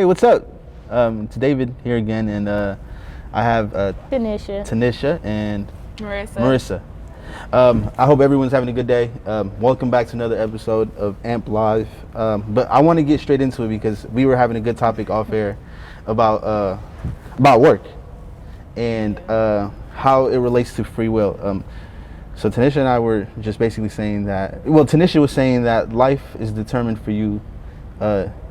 what's up? It's David here again, and I have Tanisha and Marissa. I hope everyone's having a good day. Welcome back to another episode of A.M.P Live. But I want to get straight into it because we were having a good topic off air about work and how it relates to free will. So Tanisha and I were just basically saying that, well, Tanisha was saying that life is determined for you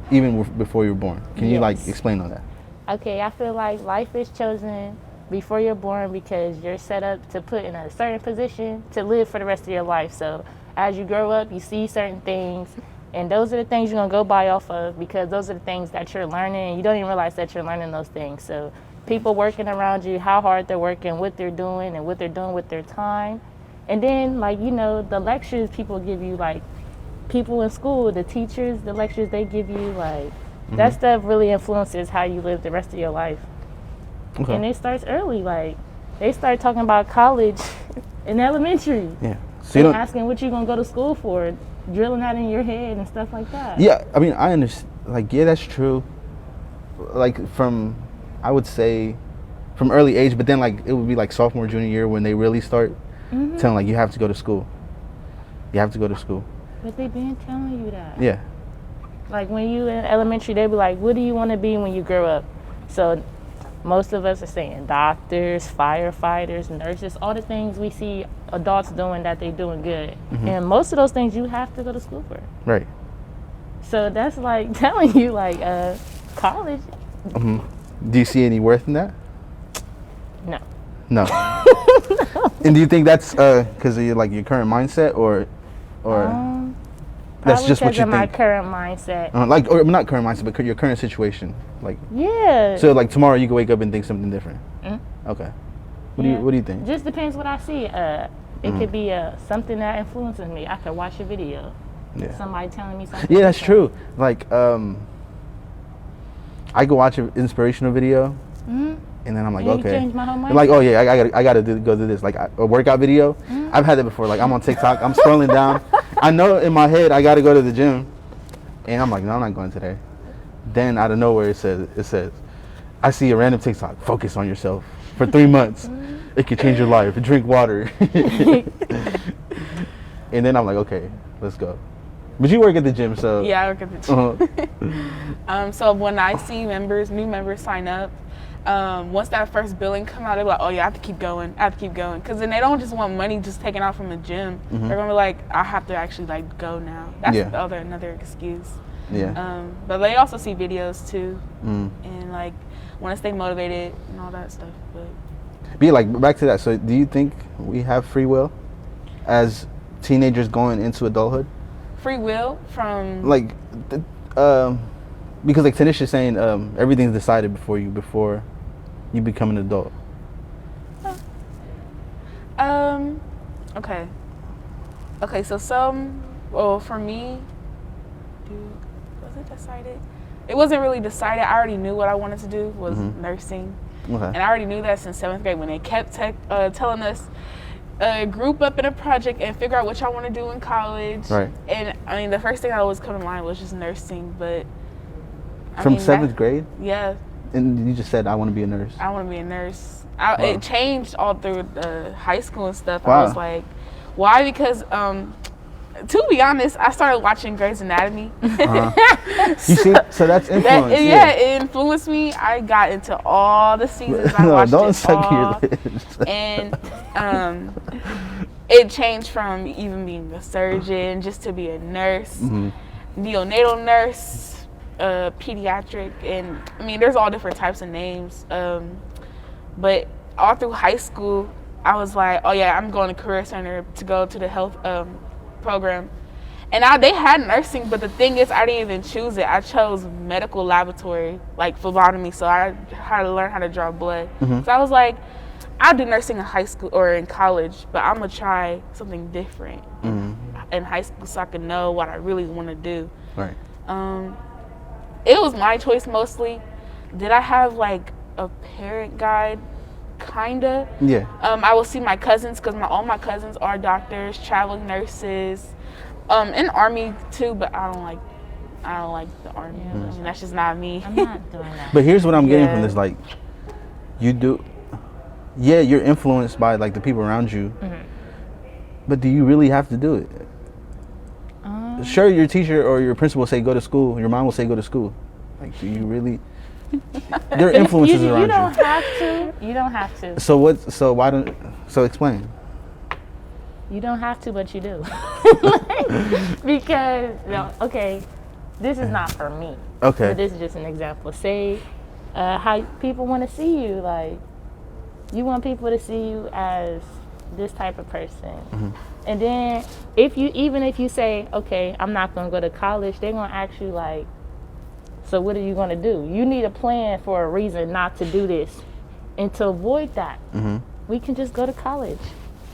even before you're born. Can you explain on that? Okay, I feel like life is chosen before you're born because you're set up to put in a certain position to live for the rest of your life. So as you grow up, you see certain things, and those are the things you're gonna go by off of because those are the things that you're learning, and you don't even realize that you're learning those things. So people working around you, how hard they're working, what they're doing, and what they're doing with their time. And then, the lectures people give you, people in school, the teachers, the lectures they give you, that stuff really influences how you live the rest of your life. Okay. And it starts early. They start talking about college in elementary. Yeah. So you're asking what you're going to go to school for, drilling that in your head and stuff like that. Yeah, I mean, I understand. Yeah, that's true. I would say, from early age, but then, it would be, sophomore, junior year when they really start telling, you have to go to school. You have to go to school. But they've been telling you that. Yeah. When you in elementary, they be like, what do you want to be when you grow up? So most of us are saying doctors, firefighters, nurses, all the things we see adults doing that they doing good. And most of those things you have to go to school for. Right. So that's telling you college. Do you see any worth in that? No. No. And do you think that's because of your current mindset or that's just what you think? My current mindset. Or not current mindset, but your current situation. Yeah. So tomorrow you can wake up and think something different. Okay. What do you think? Just depends what I see. It could be something that influences me. I could watch a video. Yeah. Somebody telling me something. Yeah, that's true. I could watch an inspirational video. And then I'm like, okay. Change my whole mind. I gotta go do this. A workout video. I've had that before. I'm on TikTok. I'm scrolling down. I know in my head I gotta go to the gym, and I'm like, no, I'm not going today. Then out of nowhere it says, I see a random TikTok. Focus on yourself for 3 months. It could change your life. Drink water. And then I'm like, okay, let's go. But you work at the gym, so yeah, I work at the gym. So when I see new members sign up. Once that first billing come out, they're like, oh yeah, I have to keep going. Because then they don't just want money just taken out from the gym. They're going to be like, I have to actually go now. That's another excuse. Yeah. But they also see videos too. And want to stay motivated and all that stuff. But back to that. So do you think we have free will as teenagers going into adulthood? Free will from? Because Tanisha's saying everything's decided before you become an adult. Okay, so for me, was it decided? It wasn't really decided. I already knew what I wanted to do was nursing. Okay. And I already knew that since 7th grade when they kept telling us, group up in a project and figure out what y'all want to do in college. Right. And I mean, the first thing that always come to mind was just nursing, but From 7th grade? Yeah. And you just said, I want to be a nurse. I want to be a nurse. It changed all through high school and stuff. Wow. I was like, why? Because, to be honest, I started watching Grey's Anatomy. You see? So that's influence. It influenced me. I got into all the seasons. I watched it all. Your lips. And it changed from even being a surgeon just to be a nurse, neonatal nurse. Pediatric, and I mean there's all different types of names, but all through high school I was like, oh yeah, I'm going to career center to go to the health program, and they had nursing, but the thing is I didn't even choose it. I chose medical laboratory, phlebotomy, so I had to learn how to draw blood. So I was like, I'll do nursing in high school or in college, but I'm gonna try something different in high school so I can know what I really want to do. Right. It was my choice mostly. Did I have a parent guide? Kinda. Yeah. I will see my cousins because all my cousins are doctors, traveling nurses, in Army too. But I don't I don't like the army. I mean, that's just not me. I'm not doing that. But here's what I'm getting from this, like, you're influenced by, like, the people around you, but do you really have to do it? Sure, your teacher or your principal will say go to school, your mom will say go to school. Like, do you really? There are influences around you. You don't have to. You don't have to. So explain. You don't have to, but you do. Because, okay, this is not for me. Okay. But this is just an example. Say how people want to see you. Like, you want people to see you as this type of person. And then even if you say, okay, I'm not going to go to college, they're going to ask you, like, so what are you going to do? You need a plan for a reason not to do this. And to avoid that, we can just go to college.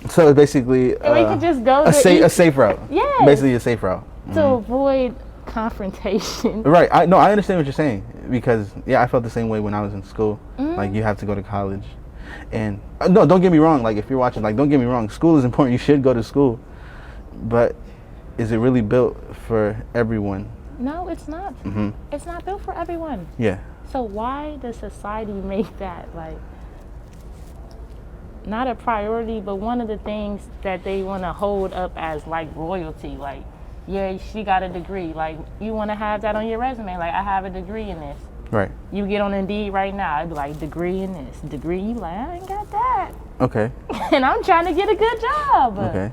So it's basically we can just go a safe route. Yeah. Basically a safe route. To avoid confrontation. Right. I understand what you're saying, because I felt the same way when I was in school. Like, you have to go to college. And no, don't get me wrong, like, if you're watching, like, don't get me wrong, school is important. You should go to school. But is it really built for everyone? No, it's not. It's not built for everyone. Yeah. So why does society make that, like, not a priority, but one of the things that they want to hold up as, like, royalty? Like, yeah, she got a degree. Like, you want to have that on your resume. Like, I have a degree in this. Right. You get on Indeed right now, it'd be like, degree in this, degree. You like, I ain't got that. Okay. And I'm trying to get a good job. Okay.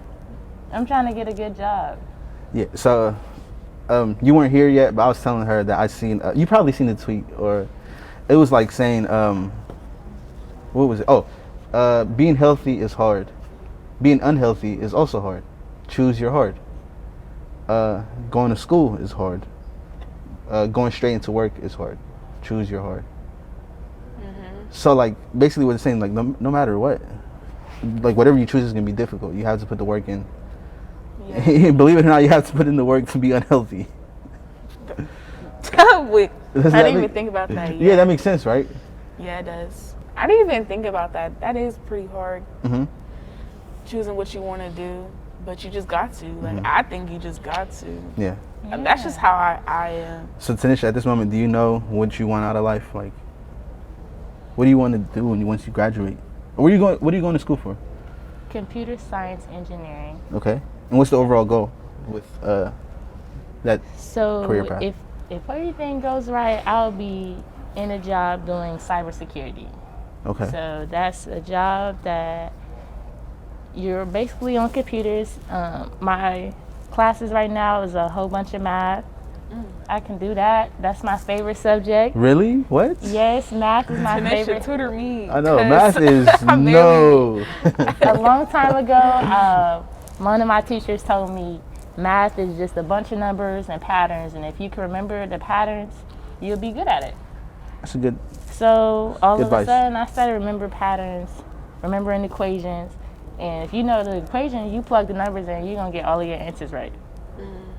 I'm trying to get a good job. Yeah. So, you weren't here yet, but I was telling her that I seen. You probably seen the tweet, or it was like saying, what was it? Oh, being healthy is hard. Being unhealthy is also hard. Choose your hard. Going to school is hard. Going straight into work is hard. Choose your hard. So, like, basically what it's saying, like, no matter what, like, whatever you choose is going to be difficult. You have to put the work in. Yeah. Believe it or not, you have to put in the work to be unhealthy. I didn't even think about that yet. Yeah, that makes sense, right? Yeah, it does. I didn't even think about that. That is pretty hard. Choosing what you want to do, but you just got to. Like, I think you just got to. Yeah. That's just how I am. So, Tanisha, at this moment, do you know what you want out of life? Like, what do you want to do once you graduate? What are you going to school for? Computer science engineering. Okay. And what's the overall goal with that career path? So if everything goes right, I'll be in a job doing cybersecurity. Okay. So that's a job that you're basically on computers. My classes right now is a whole bunch of math. I can do that. That's my favorite subject. Really? What? Yes, math is my favorite. Tutor me. I know, math is no. A long time ago, one of my teachers told me math is just a bunch of numbers and patterns, and if you can remember the patterns, you'll be good at it. That's a good. So all good of a advice. sudden, I started remembering patterns, remembering equations, and if you know the equation, you plug the numbers in, you're gonna get all of your answers right.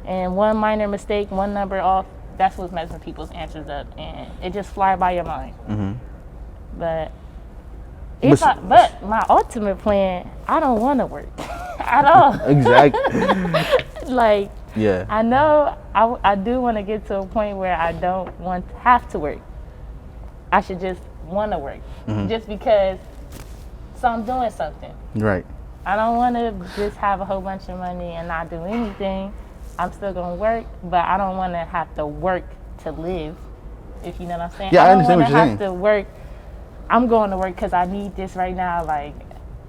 And one minor mistake, one number off, that's what's messing people's answers up, and it just fly by your mind. But but my ultimate plan, I don't want to work at all. Exactly. Like, yeah. I know I do want to get to a point where I don't have to work. I should just want to work, just because. So I'm doing something. Right. I don't want to just have a whole bunch of money and not do anything. I'm still going to work, but I don't want to have to work to live, if you know what I'm saying. Yeah, I understand what you're saying. I don't want to have to work. I'm going to work because I need this right now. Like,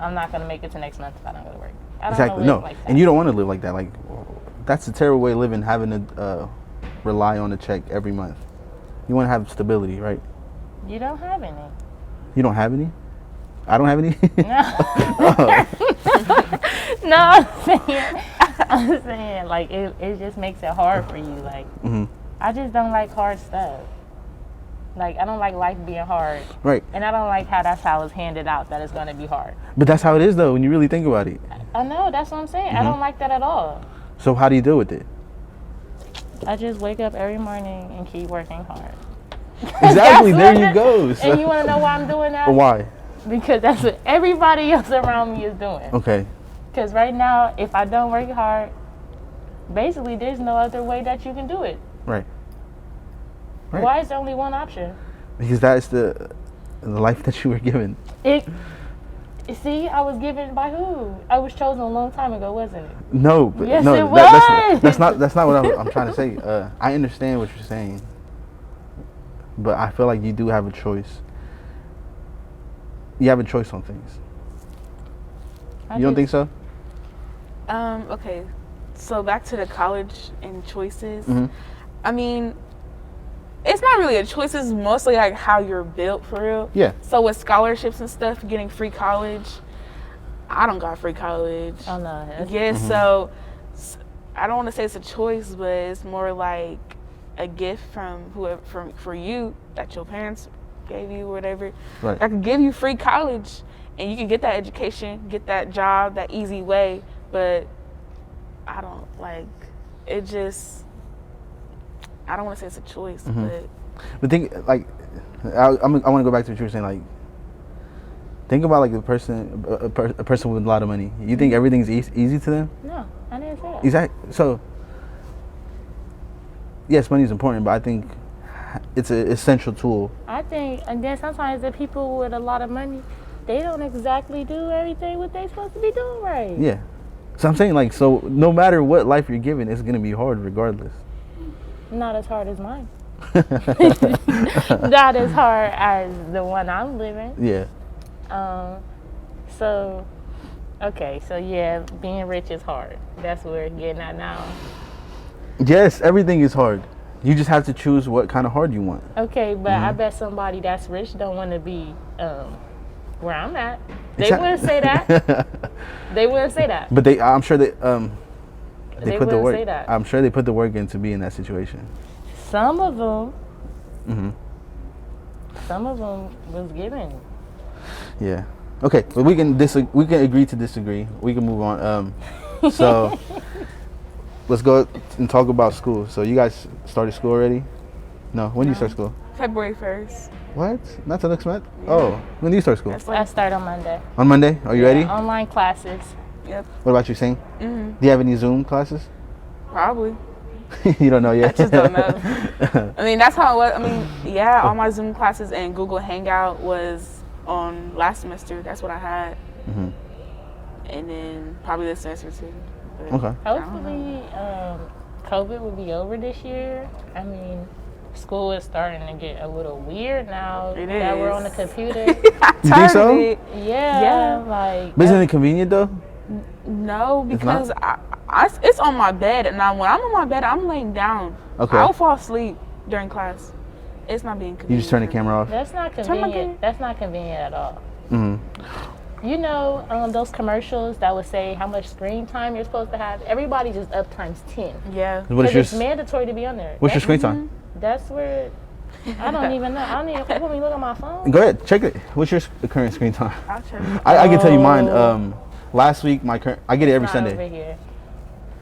I'm not going to make it to next month if I don't go to work. I don't Exactly. live like that. And you don't want to live like that. Like, that's a terrible way of living, having to rely on a check every month. You want to have stability, right? You don't have any. You don't have any? I don't have any? No. No, I'm saying, like, it just makes it hard for you. Like, I just don't like hard stuff. Like, I don't like life being hard. Right. And I don't like how that's how it's handed out, that it's going to be hard. But that's how it is, though, when you really think about it. I know, that's what I'm saying. I don't like that at all. So how do you deal with it? I just wake up every morning and keep working hard. Exactly, there you go. So. And you want to know why I'm doing that? Why? Because that's what everybody else around me is doing. Okay. Because right now, if I don't work hard, basically there's no other way that you can do it. Right. Right. Why is there only one option? Because that is the life that you were given. See, I was given by who? I was chosen a long time ago, wasn't it? No, but yes, no, it was. That's not what I'm trying to say. I understand what you're saying, but I feel like you do have a choice. You have a choice on things. You don't think so? Okay. So back to the college and choices. Mm-hmm. I mean, it's not really a choice. It's mostly like how you're built for real. Yeah. So with scholarships and stuff, getting free college. I don't got free college. Oh no. Yeah. Mm-hmm. So I don't want to say it's a choice, but it's more like a gift from whoever for you that your parents gave you, or whatever. Right. I could give you free college, and you can get that education, get that job, that easy way. But I don't like it. Just I don't want to say it's a choice, but think like I want to go back to what you were saying. Like, think about like a person with a lot of money. You think everything's easy to them? No, I didn't say that. Exactly. So yes, money is important, but I think it's an essential tool. I think, and then sometimes the people with a lot of money, they don't exactly do everything what they're supposed to be doing right. Yeah. So I'm saying, like, so no matter what life you're given, it's going to be hard regardless. Not as hard as mine. Not as hard as the one I'm living. Yeah. So, okay, so yeah, being rich is hard. That's what we're getting at now. Yes, everything is hard. You just have to choose what kind of hard you want. Okay, but I bet somebody that's rich don't want to be where I'm at. They wouldn't say that. They wouldn't say that. But I'm sure they put the work. Say that. I'm sure they put the work in to be in that situation. Some of them. Mm-hmm. Some of them was given. Yeah. Okay, but we can agree to disagree. We can move on. So let's go and talk about school. So you guys started school already? No. When do you start school? February 1st. What? Not till next month? Yeah. Oh, when do you start school? I start on Monday. On Monday? Are you ready? Online classes. Yep. What about you, Sing? Mm-hmm. Do you have any Zoom classes? Probably. You don't know yet? I just don't know. I mean, that's how it was. I mean, yeah, all my Zoom classes and Google Hangout was on last semester. That's what I had. Mm-hmm. And then probably this semester too. But okay. Hopefully, COVID will be over this year. I mean, school is starting to get a little weird now that we're on the computer. You think so? Yeah. Like. But isn't it convenient though? No, because it's on my bed, and when I'm on my bed, I'm laying down. Okay. I'll fall asleep during class. It's not being convenient. You just turn the camera off? That's not convenient. That's not convenient at all. Mm-hmm. You know, those commercials that would say how much screen time you're supposed to have? Everybody just up times 10. Yeah. Because it's mandatory to be on there. What's your screen time? That's where... I don't even know. I don't even... Let me look at my phone. Go ahead. Check it. What's your current screen time? I'll check. I can tell you mine. Last week, I get it every Sunday. Over here.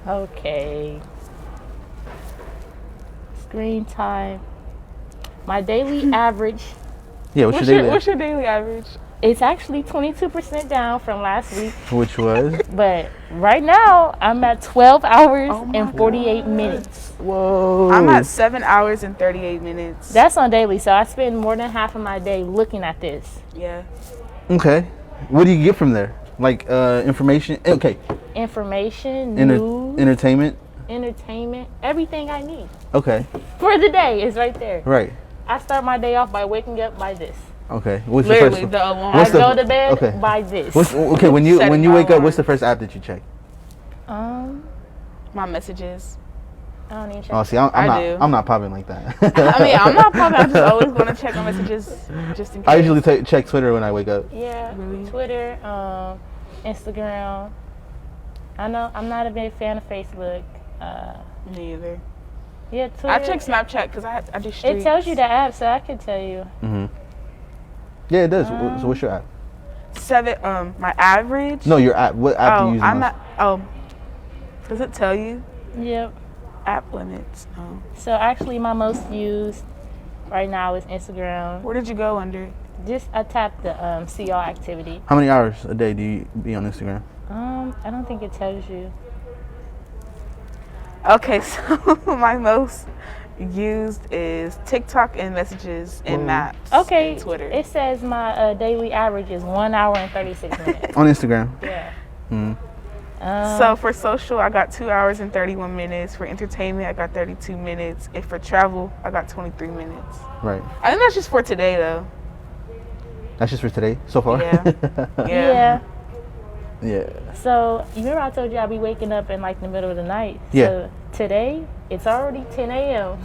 Okay. Screen time. My daily average. Yeah, what's your daily average? It's actually 22% down from last week. Which was? But right now, I'm at 12 hours and 48 minutes. Whoa. I'm at 7 hours and 38 minutes. That's on daily, so I spend more than half of my day looking at this. Yeah. Okay. What do you get from there? Like information? Okay. Information, news. Entertainment? Entertainment. Everything I need. Okay. For the day is right there. Right. I start my day off by waking up by this. Okay. What's literally the first the alarm. I go to bed by this. When you wake up, what's the first app that you check? My messages. I don't even check. Oh, see, I'm not popping like that. I mean, I'm not popping. I'm just always going to check my messages just in case. I usually check Twitter when I wake up. Yeah, really? Twitter, Instagram. I know I'm not a big fan of Facebook. Me either. Yeah, Twitter. I check Snapchat because I do streaks. It tells you the app, so I can tell you. Mm-hmm. Yeah, it does. So what's your app? 7. My average. No, your app. What app do you use? Does it tell you? Yep. App limits. Oh. So actually, my most used right now is Instagram. Where did you go under? Just I tapped the see all activity. How many hours a day do you be on Instagram? I don't think it tells you. Okay, so my most used is TikTok and messages and maps. Okay, and Twitter. It says my daily average is 1 hour and 36 minutes. On Instagram. Yeah. So for social, I got 2 hours and 31 minutes. For entertainment, I got 32 minutes. And for travel, I got 23 minutes. Right. I think that's just for today, though. That's just for today so far? Yeah. Yeah. So, you remember I told you I'd be waking up in like the middle of the night? Yeah. So, today, it's already 10 a.m.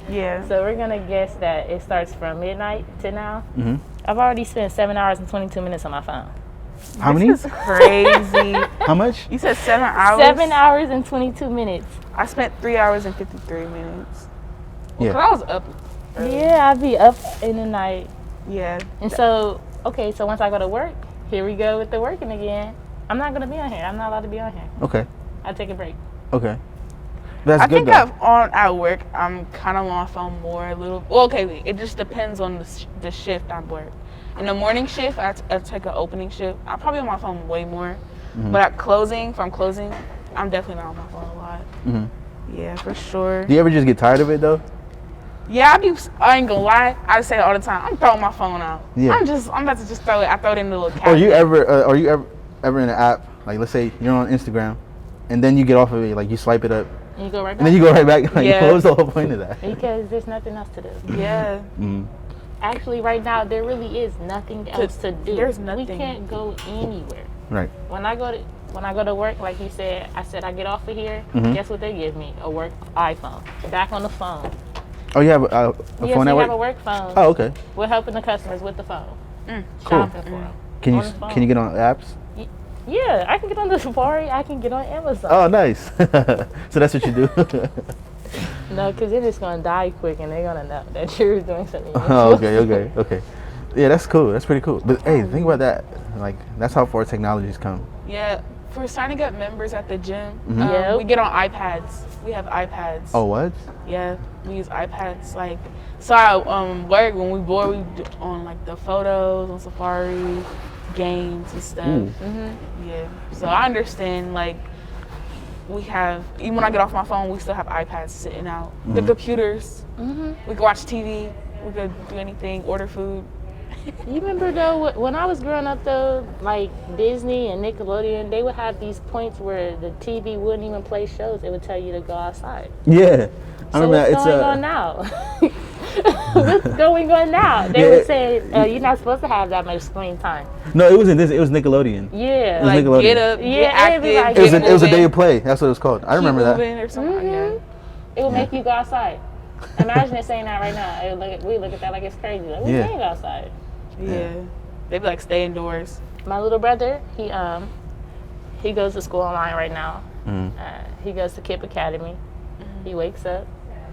Yeah. So, we're going to guess that it starts from midnight to now. Mm-hmm. I've already spent 7 hours and 22 minutes on my phone. How many? This is crazy. How much? You said 7 hours? 7 hours and 22 minutes. I spent 3 hours and 53 minutes. Well, Yeah. 'cause I was up early. Yeah, I'd be up in the night. Yeah. And so, okay, so once I go to work, here we go with the working again. I'm not going to be on here. I'm not allowed to be on here. Okay. I take a break. Okay. That's I good think though. at work, I'm kind of on my phone more a little. Well, okay, it just depends on the shift I work. In the morning shift, I take an opening shift. I'm probably on my phone way more. Mm-hmm. But at closing, if I'm closing, I'm definitely not on my phone a lot. Mm-hmm. Yeah, for sure. Do you ever just get tired of it though? Yeah, I ain't gonna lie. I say it all the time. I'm throwing my phone out. Yeah. I'm about to just throw it. I throw it in the little cabinet. Are you ever in an app, like let's say you're on Instagram and then you get off of it, like you swipe it up And you go right back. and then you go right back? Like, Yeah. what was the whole point of that? Because there's nothing else to do. Yeah. Mm-hmm. Actually, right now, there really is nothing else to do. There's nothing. We can't go anywhere. Right. When I go to work, like you said, I get off of here. Mhm. Guess what they give me? A work iPhone. Back on the phone. Oh, you have a Yes, phone we network? have a work phone. Oh, okay. We're helping the customers with the phone. Cool. Shopping for them. Can you On the phone. can you get on apps? Yeah, I can get on the Safari. I can get on Amazon. Oh, nice. So that's what you do. No, because then it's going to die quick and they're going to know that you're doing something. Oh, okay. Yeah, that's cool. That's pretty cool. But hey, think about that. Like, that's how far technology's come. Yeah. For starting to get members at the gym, Yep. we get on iPads. We have iPads. Oh, what? Yeah, we use iPads. Like, so I work when we bored. We do on like the photos on Safari, games and stuff. Ooh. Yeah. So I understand. Like, we have even when I get off my phone, we still have iPads sitting out. The computers. We can watch TV. We could do anything. Order food. You remember though, when I was growing up though, like Disney and Nickelodeon, they would have these points where the TV wouldn't even play shows. It would tell you to go outside. Yeah. I So remember that. what's going on now? What's going on now? They would say, you're not supposed to have that much screen time. No, it wasn't this. It was Nickelodeon. Yeah. was Like Nickelodeon. get up, Yeah, get active. it'd be like, It was a day moving, of play. That's what it was called. I remember keep that. moving or something. Yeah. It would make you go outside. Imagine it saying that right now. We look at that like it's crazy. Like, we can't go outside. Yeah. They'd be like, stay indoors. My little brother, he goes to school online right now. He goes to KIPP Academy. He wakes up,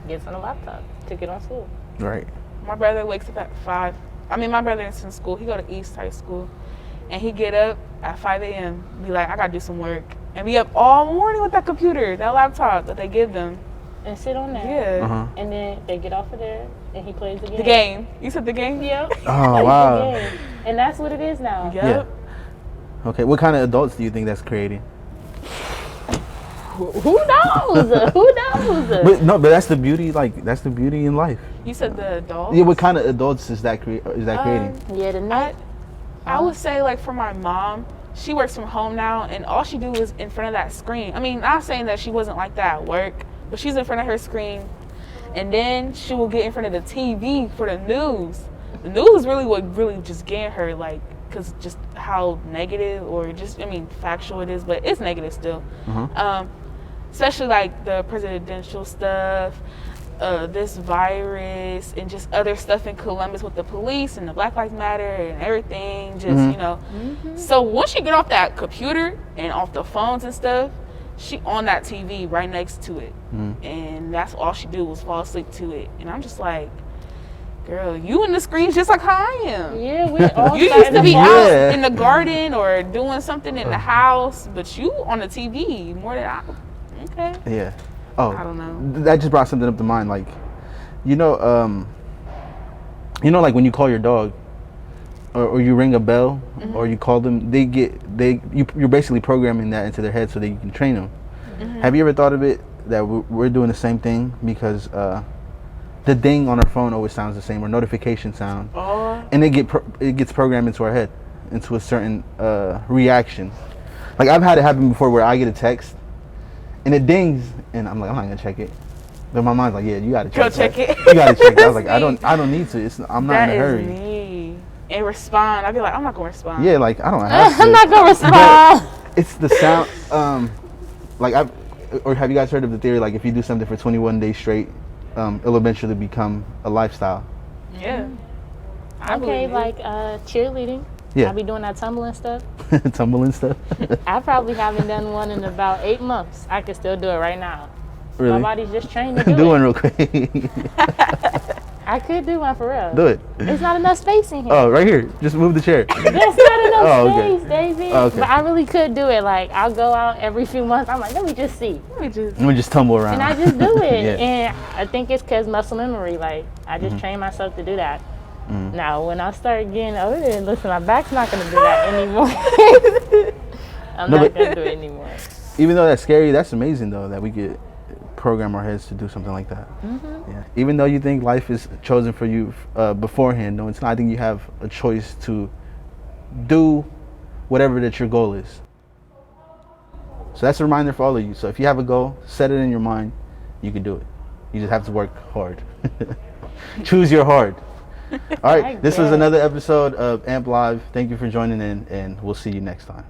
gets on a laptop to get on school. Right. My brother wakes up at 5. I mean, my brother is in school. He go to East High School. And he get up at 5 a.m. Be like, I got to do some work. And be up all morning with that computer, that laptop that they give them. And sit on there. Yeah. Uh-huh. And then they get off of there and he plays the game. The game. You said the game? Yep. Oh, wow. The game. And that's what it is now. Yep. Yeah. Okay. What kind of adults do you think that's creating? Who knows? Who knows? But that's the beauty. Like, that's the beauty in life. You said the adults? Yeah. What kind of adults is that creating? Yeah, the net. I would say, like, for my mom, she works from home now, and all she do is in front of that screen. I mean, not saying that she wasn't like that at work, but she's in front of her screen, and then she will get in front of the TV for the news. The news is really what really just getting her, like, because just how negative or just, I mean, factual it is, but it's negative still. Especially, like, the presidential stuff, this virus, and just other stuff in Columbus with the police and the Black Lives Matter and everything, just, you know. So once you get off that computer and off the phones and stuff, she on that TV right next to it. And that's all she do was fall asleep to it. And I'm just like, girl, you in the screens just like how I am. Yeah, we all You used to be Yeah. out in the garden or doing something in the house, but you on the TV more than I. Okay. Yeah. Oh. I don't know. That just brought something up to mind. Like, like when you call your dog, or you ring a bell, or you call them, you're basically programming that into their head so that you can train them. Have you ever thought of it that we're doing the same thing because the ding on our phone always sounds the same, or notification sound, and it gets programmed into our head, into a certain reaction. Like I've had it happen before where I get a text and it dings, and I'm like, I'm not gonna check it. But my mind's like, yeah, you gotta check. Go check it. You gotta check it. I was like, I don't need to. I'm not in a hurry. That is me. And respond. I'd be like, I'm not gonna respond. Yeah, like I don't have to. I'm not gonna respond. It's the sound. Or have you guys heard of the theory? Like, if you do something for 21 days straight, it'll eventually become a lifestyle. Yeah. Okay, like cheerleading. Yeah. I'll be doing that tumbling stuff. Tumbling stuff. I probably haven't done one in about 8 months. I could still do it right now. Really? My body's just trained to do Do one it. real quick. I could do one for real. Do it. There's not enough space in here. Oh, right here. Just move the chair. There's not enough okay. space, David. Oh, okay. But I really could do it. Like, I'll go out every few months. I'm like, let me just see. Let me just tumble around. And I just do it. Yeah. And I think it's because muscle memory. Like, I just train myself to do that. Now, when I start getting older, listen, my back's not going to do that anymore. I'm not going to do it anymore. Even though that's scary, that's amazing, though, that we could program our heads to do something like that. Yeah. Even though you think life is chosen for you beforehand, no, it's not. I think you have a choice to do whatever that your goal is. So that's a reminder for all of you. So if you have a goal, set it in your mind. You can do it. You just have to work hard. Choose your hard. All right. This was another episode of A.M.P Live. Thank you for joining in, and we'll see you next time.